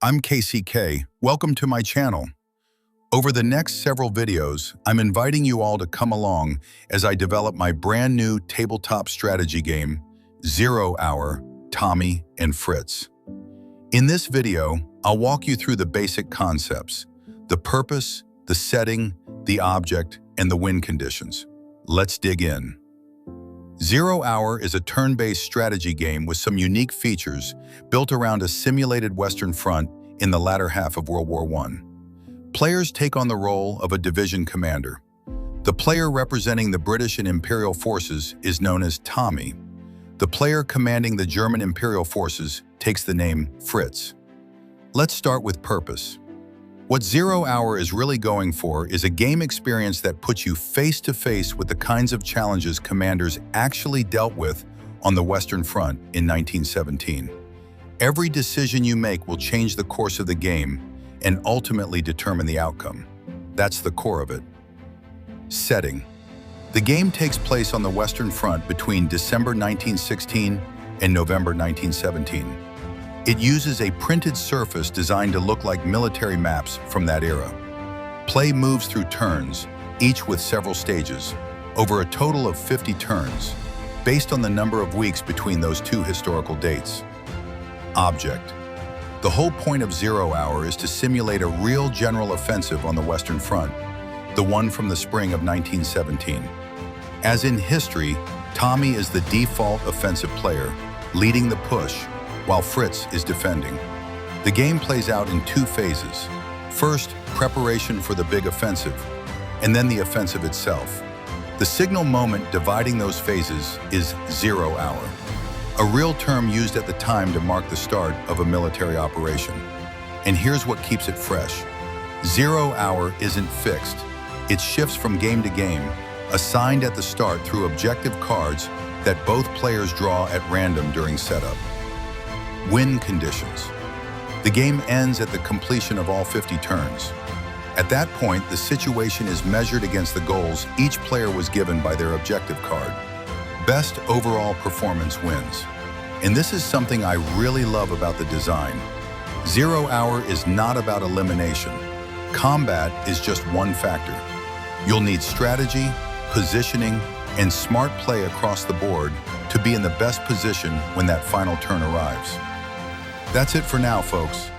I'm KCK. Welcome to my channel. Over the next several videos, I'm inviting you all to come along as I develop my brand new tabletop strategy game, 0 Hour, Tommy and Fritz. In this video, I'll walk you through the basic concepts, the purpose, the setting, the object, and the win conditions. Let's dig in. 0 Hour is a turn-based strategy game with some unique features built around a simulated Western Front in the latter half of World War I. Players take on the role of a division commander. The player representing the British and Imperial forces is known as Tommy. The player commanding the German Imperial forces takes the name Fritz. Let's start with purpose. What 0 Hour is really going for is a game experience that puts you face to face with the kinds of challenges commanders actually dealt with on the Western Front in 1917. Every decision you make will change the course of the game and ultimately determine the outcome. That's the core of it. Setting. The game takes place on the Western Front between December 1916 and November 1917. It uses a printed surface designed to look like military maps from that era. Play moves through turns, each with several stages, over a total of 50 turns, based on the number of weeks between those two historical dates. Object. The whole point of 0 Hour is to simulate a real general offensive on the Western Front, the one from the spring of 1917. As in history, Tommy is the default offensive player, leading the push, while Fritz is defending. The game plays out in two phases. First, preparation for the big offensive, and then the offensive itself. The signal moment dividing those phases is 0 Hour, a real term used at the time to mark the start of a military operation. And here's what keeps it fresh. 0 Hour isn't fixed. It shifts from game to game, assigned at the start through objective cards that both players draw at random during setup. Win conditions. The game ends at the completion of all 50 turns. At that point, the situation is measured against the goals each player was given by their objective card. Best overall performance wins. And this is something I really love about the design. 0 Hour is not about elimination. Combat is just one factor. You'll need strategy, positioning, and smart play across the board to be in the best position when that final turn arrives. That's it for now, folks.